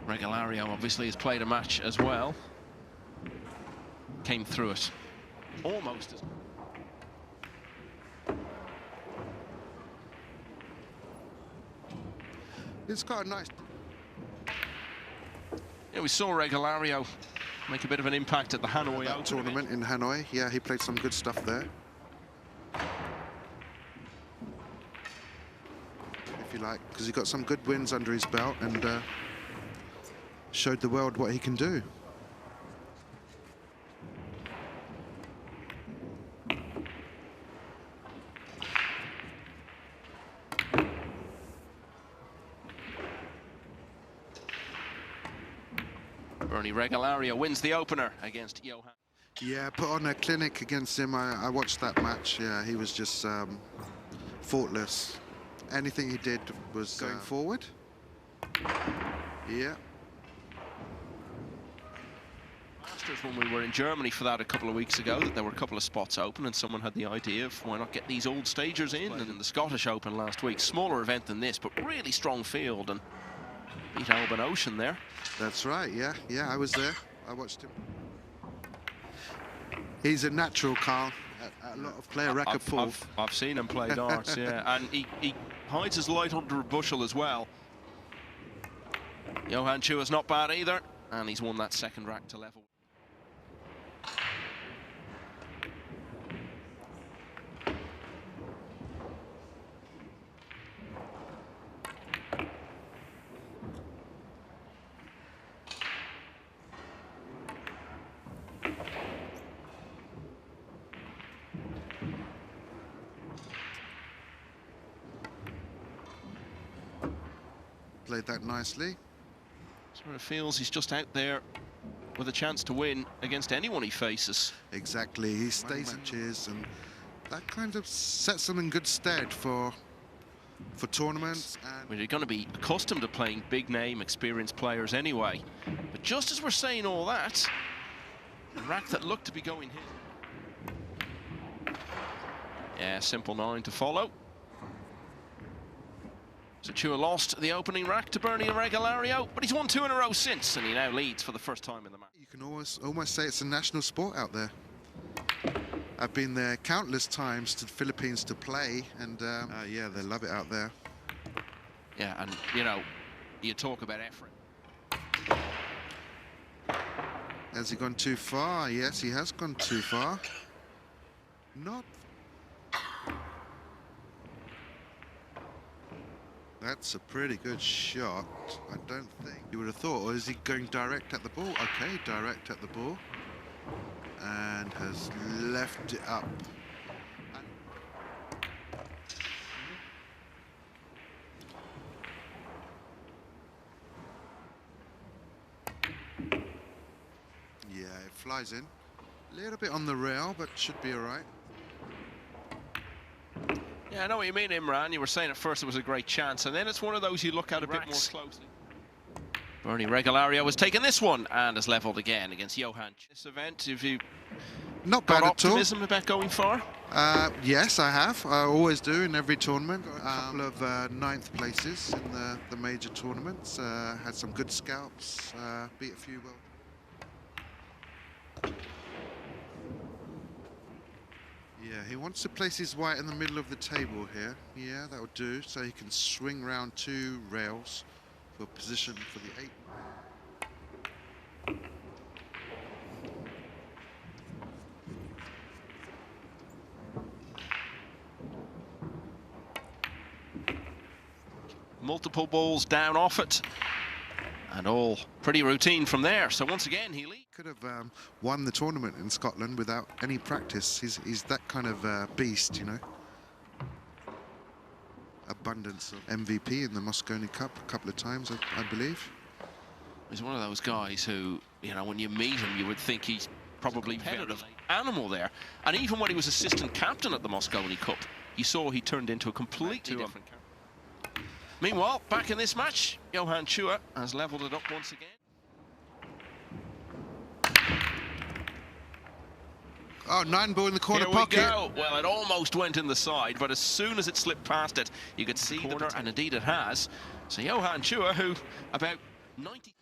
Regalario obviously has played a match as well. Came through it almost as... It's got a nice... Yeah, we saw Regalario make a bit of an impact at the Hanoi tournament in Hanoi. Yeah, he played some good stuff there. If you like, because he got some good wins under his belt and showed the world what he can do. Regalario wins the opener against Johann. Yeah, put on a clinic against him. I watched that match. Yeah, he was just faultless. Anything he did was going forward. Yeah. Masters, when we were in Germany for that a couple of weeks ago, that there were a couple of spots open and someone had the idea of why not get these old stagers in. And in the Scottish Open last week, smaller event than this, but really strong field, and beat Alban Ocean there. That's right, yeah, I was there. I watched him. He's a natural, Carl. A lot of player record pool. I've seen him play darts, yeah, and he hides his light under a bushel as well. Johann Chua's not bad either, and he's won that second rack to level. Played that nicely. Sort of feels he's just out there with a chance to win against anyone he faces. Exactly, he stays in matches, and that kind of sets him in good stead for tournaments. And well, you're going to be accustomed to playing big name, experienced players anyway. But just as we're saying all that, the rack that looked to be going here. Yeah, simple 9 to follow. So Chua lost the opening rack to Bernie Regalario, but he's won 2 in a row since, and he now leads for the first time in the match. You can almost say it's a national sport out there. I've been there countless times to the Philippines to play, and yeah, they love it out there. Yeah, and you know, you talk about effort. Has he gone too far? Yes, he has gone too far. Not. That's a pretty good shot. I don't think you would have thought. Or is he going direct at the ball? Okay, direct at the ball. And has left it up. Yeah, it flies in. A little bit on the rail, but should be all right. Yeah, I know what you mean, Imran. You were saying at first it was a great chance, and then it's one of those you look at a bit more closely. Bernie Regalario has taken this one and has levelled again against Johann. This event, if you not bad at all. Optimism about going far? Yes, I have. I always do in every tournament. Got a couple of 9th places in the major tournaments. Had some good scalps. Beat a few well. Yeah, he wants to place his white in the middle of the table here. Yeah, that would do. So he can swing round 2 rails for position for the 8. Multiple balls down off it, and all pretty routine from there. So once again, he leads. Could have won the tournament in Scotland without any practice. He's that kind of beast, you know. Abundance of MVP in the Moscone Cup a couple of times, I believe. He's one of those guys who, you know, when you meet him, you would think he's probably a competitive animal there. And even when he was assistant captain at the Moscone Cup, you saw he turned into a completely different character. Meanwhile, back in this match, Johann Chua has levelled it up once again. Oh, 9-ball in the corner pocket. Here we go. Well, it almost went in the side, but as soon as it slipped past it, you could see the corner, and indeed it has. So Johann Chua, who about 90...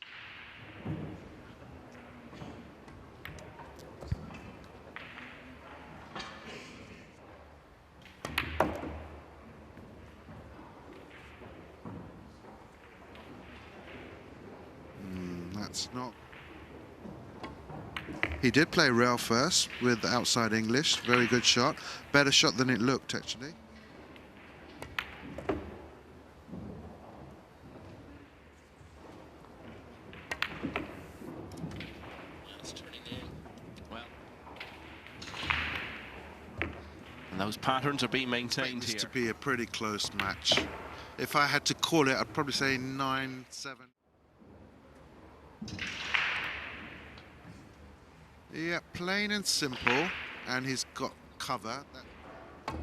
That's not... He did play rail first with outside English. Very good shot. Better shot than it looked, actually. And those patterns are being maintained here. To be a pretty close match. If I had to call it, I'd probably say 9-7. Yeah, plain and simple, and he's got cover. It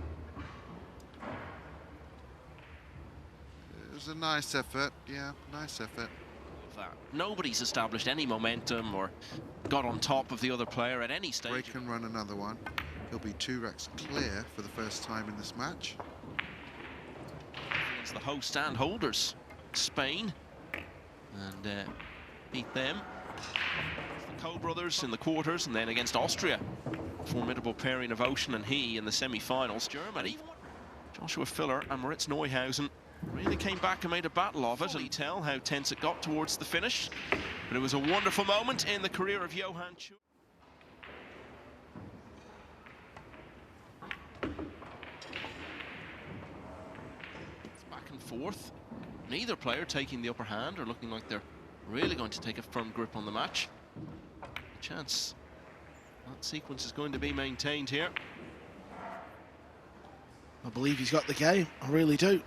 was a nice effort, yeah, nice effort. Nobody's established any momentum or got on top of the other player at any stage. Break and run another one. He'll be 2 racks clear for the first time in this match. Against the host and holders, Spain, and beat them. The Coe brothers in the quarters, and then against Austria, formidable pairing of Ocean and he in the semi-finals. Germany, Joshua Filler and Moritz Neuhausen really came back and made a battle of it. You tell how tense it got towards the finish, but it was a wonderful moment in the career of Johann Chua. It's back and forth. Neither player taking the upper hand or looking like they're really going to take a firm grip on the match. Chance that sequence is going to be maintained here. I believe he's got the game, I really do.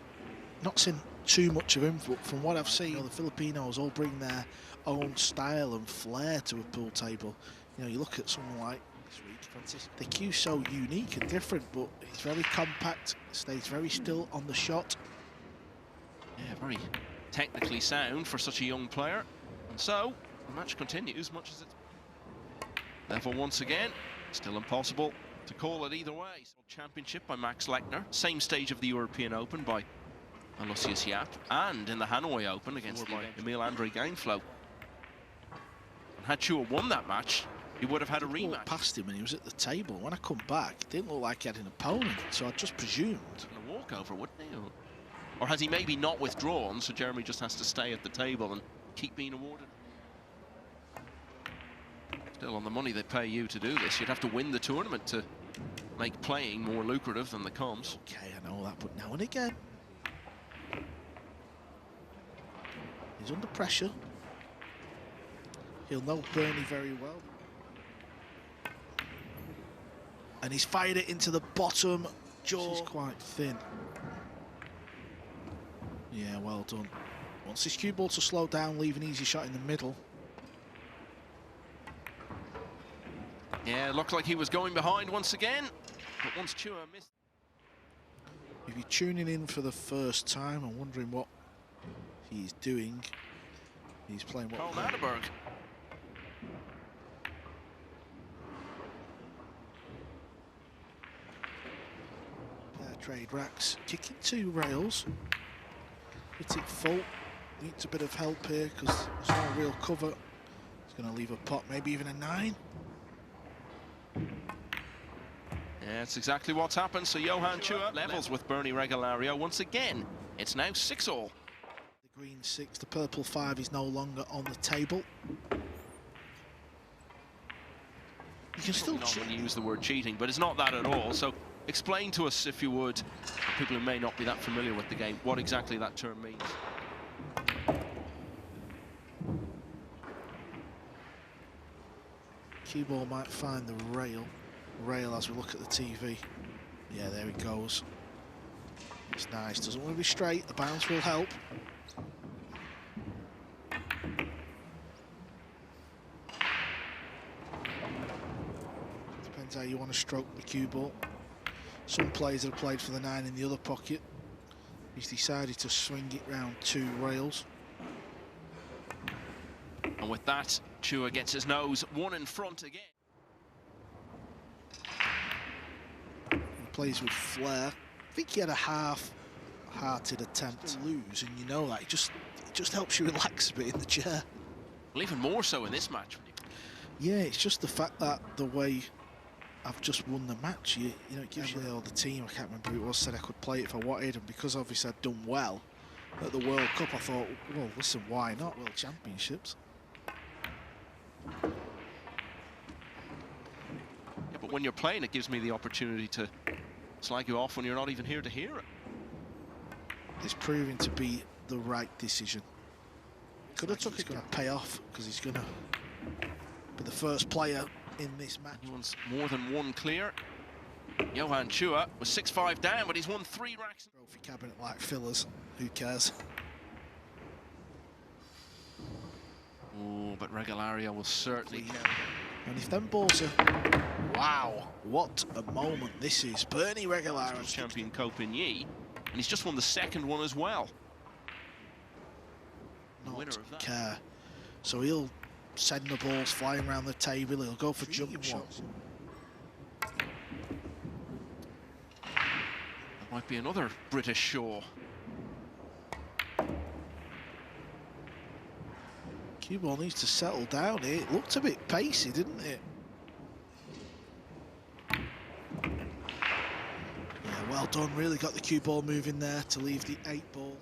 Not seen too much of him, but from what I've seen, the Filipinos all bring their own style and flair to a pool table. You know, you look at someone like this week, the cue's so unique and different, but he's very compact, stays very still on the shot. Yeah, very technically sound for such a young player. And so, the match continues, much as it's level once again. Still impossible to call it either way. Championship by Max Lechner, same stage of the European Open by Aloysius Yap, and in the Hanoi Open against Emil Andre Gainflow. And had Chua won that match, he would have had a rematch. Past him and he was at the table. When I come back, it didn't look like he had an opponent, so I just presumed. And a walkover, wouldn't he? Or has he maybe not withdrawn, so Jeremy just has to stay at the table and keep being awarded? Still, on the money they pay you to do this, you'd have to win the tournament to make playing more lucrative than the comms. Okay, I know that, but now and again, he's under pressure. He'll know Bernie very well. And he's fired it into the bottom jaw. He's quite thin. Yeah, well done. Wants his cue ball to slow down, leave an easy shot in the middle. Yeah, it looked like he was going behind once again, but once Chua missed. If you're tuning in for the first time and wondering what he's doing, he's playing what... Carl Naderberg. Pair trade racks, kicking 2 rails. Hit it full. Needs a bit of help here because there's no real cover. He's going to leave a pot, maybe even a 9. Yeah, that's exactly what's happened. So Johann Chua levels with Bernie Regalario once again. It's now 6-all. The green 6, the purple 5 is no longer on the table. You can still not use the word cheating, but it's not that at all. So explain to us, if you would, people who may not be that familiar with the game, what exactly that term means. Cue ball might find the rail as we look at the TV. Yeah, there he goes. It's nice, doesn't want to be straight, the bounce will help. Depends how you want to stroke the cue ball. Some players have played for the 9 in the other pocket. He's decided to swing it round 2 rails. And with that, Chua gets his nose 1 in front again. He plays with flair. I think he had a half-hearted attempt to lose, and you know that. It just helps you relax a bit in the chair. Well, even more so in this match. Yeah, it's just the fact that the way I've just won the match, you know, it gives you the team, I can't remember who it was, said I could play it if I wanted, and because obviously I'd done well at the World Cup, I thought, well, listen, why not? World Championships. when you're playing, it gives me the opportunity to slag you off when you're not even here to hear it. It's proving to be the right decision. Could have took it, going to pay off, because he's going to be the first player in this match. He wants more than one clear. Johann Chua was 6-5 down, but he's won 3 racks. Trophy cabinet like fillers, who cares? Oh, but Regalario will certainly. And if them balls are... Wow, what a moment this is. Bernie Regalario. Champion Copenhagen, and he's just won the second one as well. Not care. So he'll send the balls flying around the table. He'll go for jump shots. That might be another British Shaw. Cue ball needs to settle down here. It looked a bit pacey, didn't it? Yeah, well done. Really got the cue ball moving there to leave the 8 ball.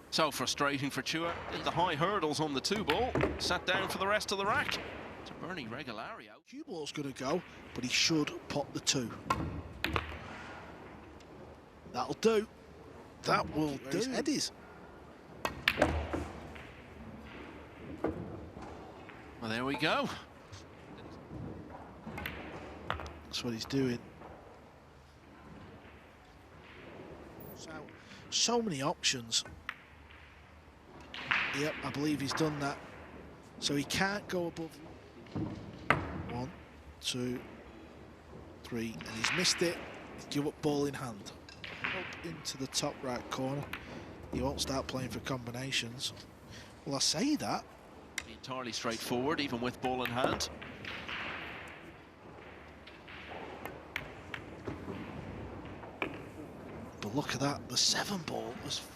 So frustrating for Chua. Did the high hurdles on the 2 ball. Sat down for the rest of the rack. To Bernie Regalario. Cue ball's going to go, but he should pop the 2. That'll do. That will do. His head is. Well, there we go. That's what he's doing. So many options. Yep, I believe he's done that. So he can't go above 1, 2, 3, and he's missed it. He's give up ball in hand. Up into the top right corner. He won't start playing for combinations. Well, I say that. Entirely straightforward, even with ball in hand. But look at that, the 7 ball was fun.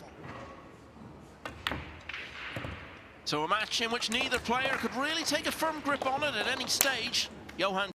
So a match in which neither player could really take a firm grip on it at any stage. Johann